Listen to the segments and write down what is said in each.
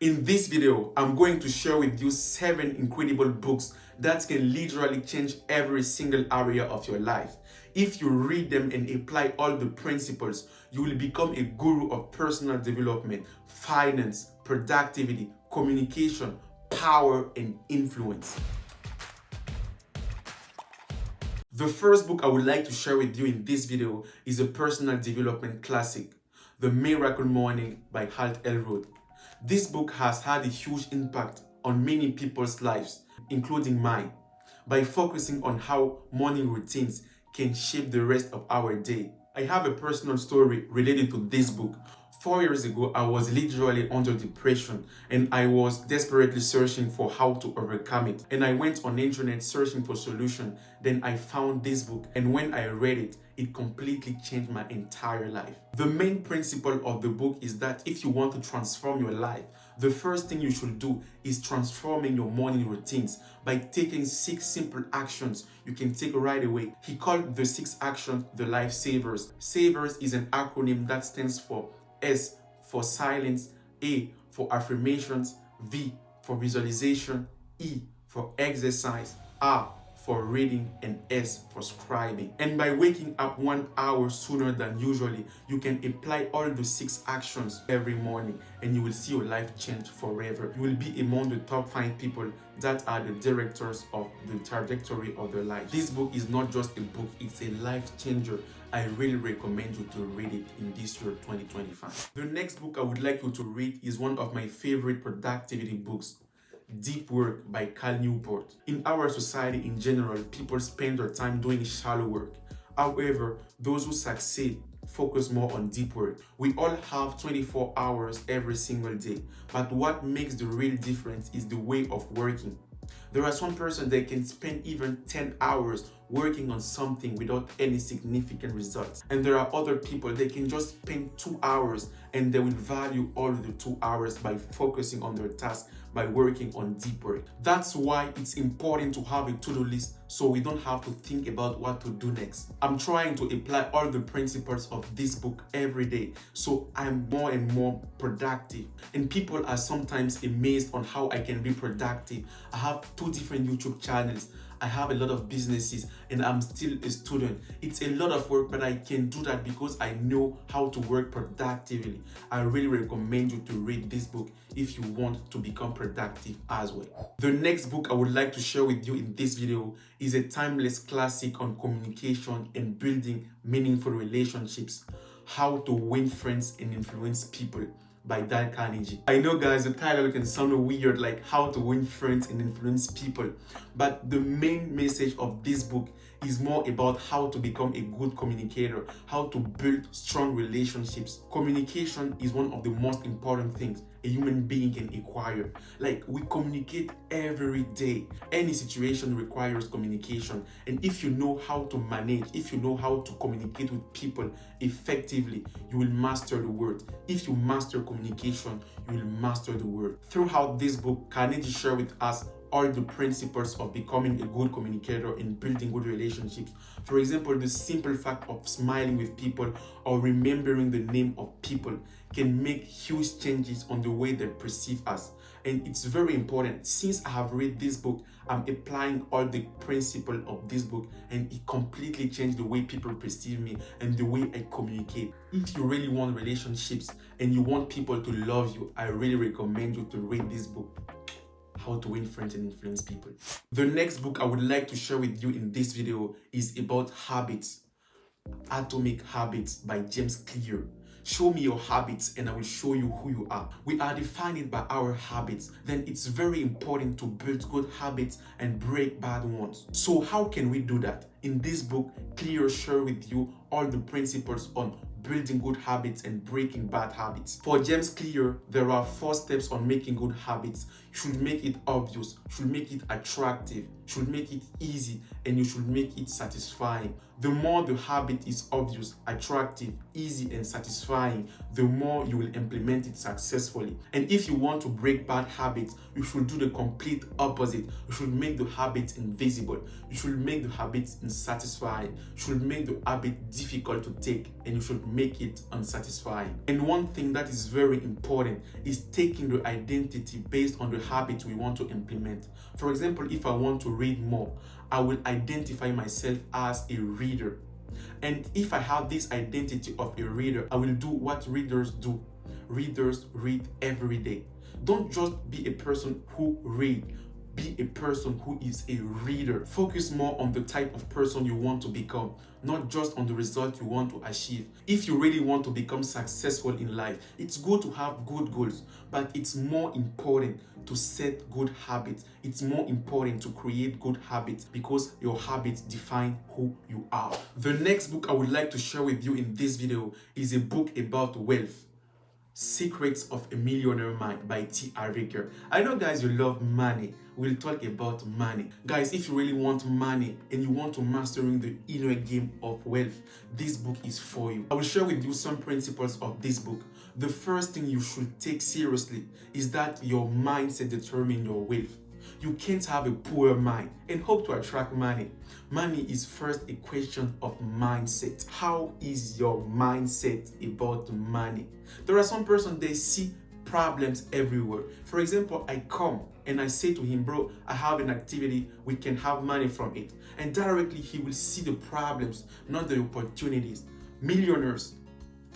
In this video, I'm going to share with you 7 incredible books that can literally change every single area of your life. If you read them and apply all the principles, you will become a guru of personal development, finance, productivity, communication, power, and influence. The first book I would like to share with you in this video is a personal development classic, The Miracle Morning by Harv Elrod. This book has had a huge impact on many people's lives, including mine, by focusing on how morning routines can shape the rest of our day. I have a personal story related to this book. 4 years ago, I was literally under depression and I was desperately searching for how to overcome it. And I went on the internet searching for solution. Then I found this book, and when I read it, it completely changed my entire life. The main principle of the book is that if you want to transform your life, the first thing you should do is transforming your morning routines by taking 6 simple actions you can take right away. He called the 6 actions the life savers. Savers is an acronym that stands for S for silence, A for affirmations, V for visualization, E for exercise, R for reading, and S for scribing. And by waking up 1 hour sooner than usually, you can apply all the 6 actions every morning and you will see your life change forever. You will be among the top 5 people that are the directors of the trajectory of their life. This book is not just a book, it's a life changer. I really recommend you to read it in this year 2025. The next book I would like you to read is one of my favorite productivity books, Deep Work by Newport. In our society in general, people spend their time doing shallow work. However, those who succeed focus more on deep work. We all have 24 hours every single day, but what makes the real difference is the way of working. There are some persons that can spend even 10 hours working on something without any significant results. And there are other people that can just spend 2 hours and they will value all of the 2 hours by focusing on their task, by working on deep work. That's why it's important to have a to-do list so we don't have to think about what to do next. I'm trying to apply all the principles of this book every day so I'm more and more productive. And people are sometimes amazed on how I can be productive. I have 2 different YouTube channels. I have a lot of businesses and I'm still a student. It's a lot of work, but I can do that because I know how to work productively. I really recommend you to read this book if you want to become productive as well. The next book I would like to share with you in this video is a timeless classic on communication and building meaningful relationships, How to Win Friends and Influence People by Darren Carnegie. I know guys, the title can sound weird, like How to Win Friends and Influence People, but the main message of this book is more about how to become a good communicator, how to build strong relationships. Communication is one of the most important things a human being can acquire. Like, we communicate every day. Any situation requires communication. And if you know how to manage, if you know how to communicate with people effectively, you will master the word. If you master communication, you will master the word. Throughout this book, Carnegie shared with us all the principles of becoming a good communicator and building good relationships. For example, the simple fact of smiling with people or remembering the name of people can make huge changes on the way they perceive us. And it's very important. Since I have read this book, I'm applying all the principles of this book and it completely changed the way people perceive me and the way I communicate. If you really want relationships and you want people to love you, I really recommend you to read this book, How to Win Friends and Influence People. The next book I would like to share with you in this video is about habits, Atomic Habits by James Clear. Show me your habits and I will show you who you are. We are defined by our habits. Then it's very important to build good habits and break bad ones. So how can we do that? In this book, Clear shares with you all the principles on building good habits and breaking bad habits. For James Clear, there are 4 steps on making good habits. You should make it obvious, you should make it attractive, you should make it easy, and you should make it satisfying. The more the habit is obvious, attractive, easy, and satisfying, the more you will implement it successfully. And if you want to break bad habits, you should do the complete opposite. You should make the habits invisible. You should make the habits unsatisfying, should make the habit difficult to take, and you should make it unsatisfying. And one thing that is very important is taking the identity based on the habit we want to implement. For example, if I want to read more, I will identify myself as a reader. And if I have this identity of a reader, I will do what readers do. Readers read every day. Don't just be a person who reads. Be a person who is a reader. Focus more on the type of person you want to become, not just on the result you want to achieve. If you really want to become successful in life, it's good to have good goals, but it's more important to set good habits. It's more important to create good habits because your habits define who you are. The next book I would like to share with you in this video is a book about wealth. Secrets of a Millionaire Mind by Eker. I know, guys, you love money. We'll talk about money. Guys, if you really want money and you want to mastering the inner game of wealth, this book is for you. I will share with you some principles of this book. The first thing you should take seriously is that your mindset determines your wealth. You can't have a poor mind and hope to attract money. Money is first a question of mindset. How is your mindset about money? There are some persons, they see problems everywhere. For example, I come and I say to him, bro, I have an activity, we can have money from it. And directly he will see the problems, not the opportunities. Millionaires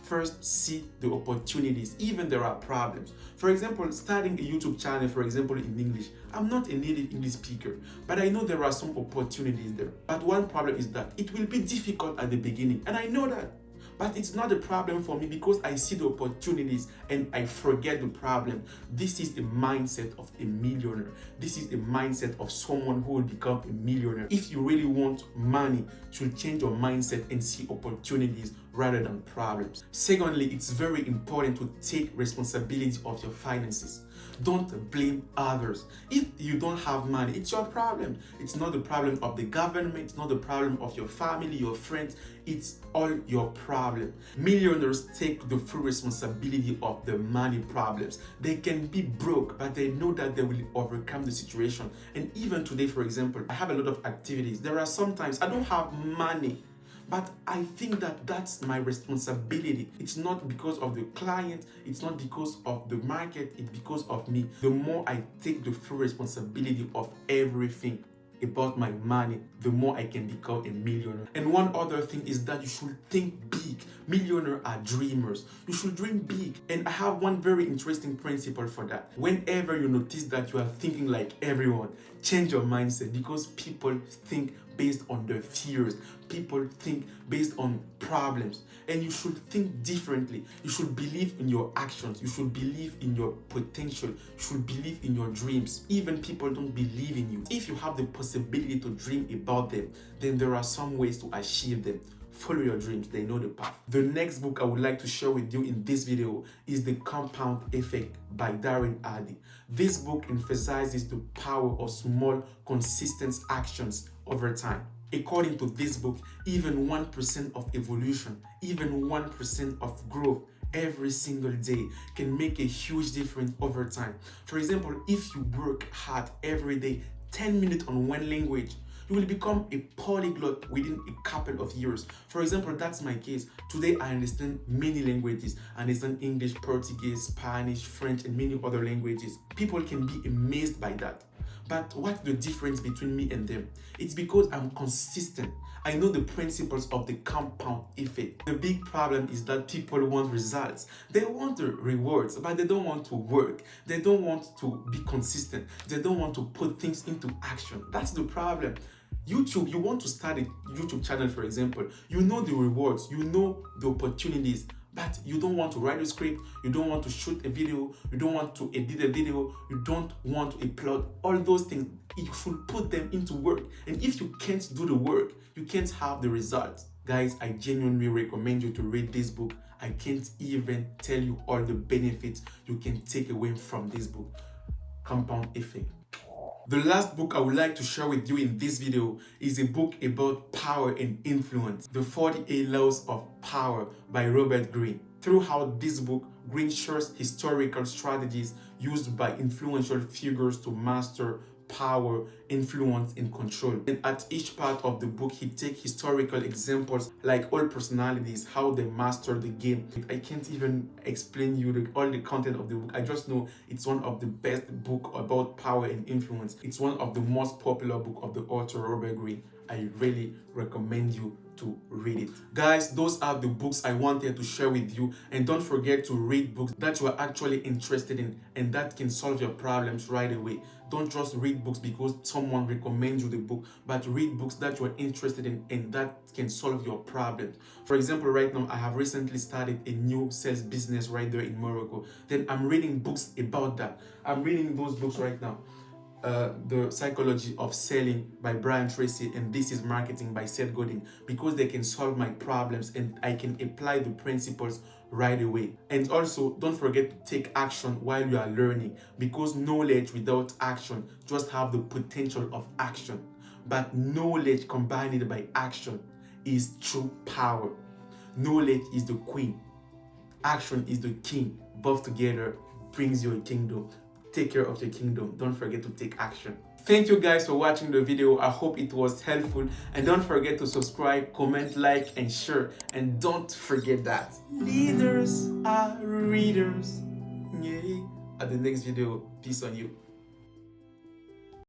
first see the opportunities, even there are problems. For example, starting a YouTube channel, for example, in English. I'm not a native English speaker, but I know there are some opportunities there. But one problem is that it will be difficult at the beginning, and I know that. But it's not a problem for me because I see the opportunities and I forget the problem. This is the mindset of a millionaire. This is the mindset of someone who will become a millionaire. If you really want money, you should change your mindset and see opportunities rather than problems. Secondly, it's very important to take responsibility of your finances. Don't blame others. If you don't have money, it's your problem. It's not the problem of the government. It's not the problem of your family, your friends. It's all your problem. Millionaires take the full responsibility of the money problems. They can be broke, but they know that they will overcome the situation. And even today, for example, I have a lot of activities. There are sometimes I don't have money, but I think that that's my responsibility. It's not because of the client, it's not because of the market, it's because of me. The more I take the full responsibility of everything about my money, the more I can become a millionaire. And one other thing is that you should think big. Millionaires are dreamers. You should dream big. And I have one very interesting principle for that. Whenever you notice that you are thinking like everyone, change your mindset, because people think based on their fears. People think based on problems, and you should think differently. You should believe in your actions. You should believe in your potential. You should believe in your dreams. Even people don't believe in you. If you have the possibility to dream about them, then there are some ways to achieve them. Follow your dreams, they know the path. The next book I would like to share with you in this video is The Compound Effect by Darren. This book emphasizes the power of small, consistent actions over time. According to this book, even 1% of evolution, even 1% of growth every single day can make a huge difference over time. For example, if you work hard every day, 10 minutes on one language, you will become a polyglot within a couple of years. For example, that's my case. Today, I understand many languages. I understand English, Portuguese, Spanish, French, and many other languages. People can be amazed by that. But what's the difference between me and them? It's because I'm consistent. I know the principles of the compound effect. The big problem is that people want results. They want the rewards, but they don't want to work. They don't want to be consistent. They don't want to put things into action. That's the problem. YouTube, you want to start a YouTube channel, for example. You know the rewards, you know the opportunities, but you don't want to write a script, you don't want to shoot a video, you don't want to edit a video, you don't want to upload all those things. You should put them into work. And if you can't do the work, you can't have the results. Guys, I genuinely recommend you to read this book. I can't even tell you all the benefits you can take away from this book. Compound Effect. The last book I would like to share with you in this video is a book about power and influence, The 48 Laws of Power by Robert Greene. Throughout this book, Greene shares historical strategies used by influential figures to master power, influence, and control. And at each part of the book, he takes historical examples like all personalities, how they master the game. I can't even explain you all the content of the book. I just know it's one of the best book about power and influence. It's one of the most popular book of the author Robert Greene. I really recommend you to read it. Guys, those are the books I wanted to share with you, and don't forget to read books that you are actually interested in and that can solve your problems right away. Don't just read books because someone recommends you the book, but read books that you are interested in and that can solve your problems. For example, right now I have recently started a new sales business right there in Morocco. Then I'm reading books about that. I'm reading those books right now. The Psychology of Selling by Brian Tracy and This is Marketing by Seth Godin, because they can solve my problems and I can apply the principles right away. And also, don't forget to take action while you are learning, because knowledge without action just have the potential of action, but knowledge combined by action is true power. Knowledge is the queen, action is the king. Both together brings you a kingdom. Take care of your kingdom. Don't forget to take action. Thank you guys for watching the video. I hope it was helpful, and don't forget to subscribe, comment, like, and share. And don't forget that leaders are readers. Yeah. At the next video, peace on you.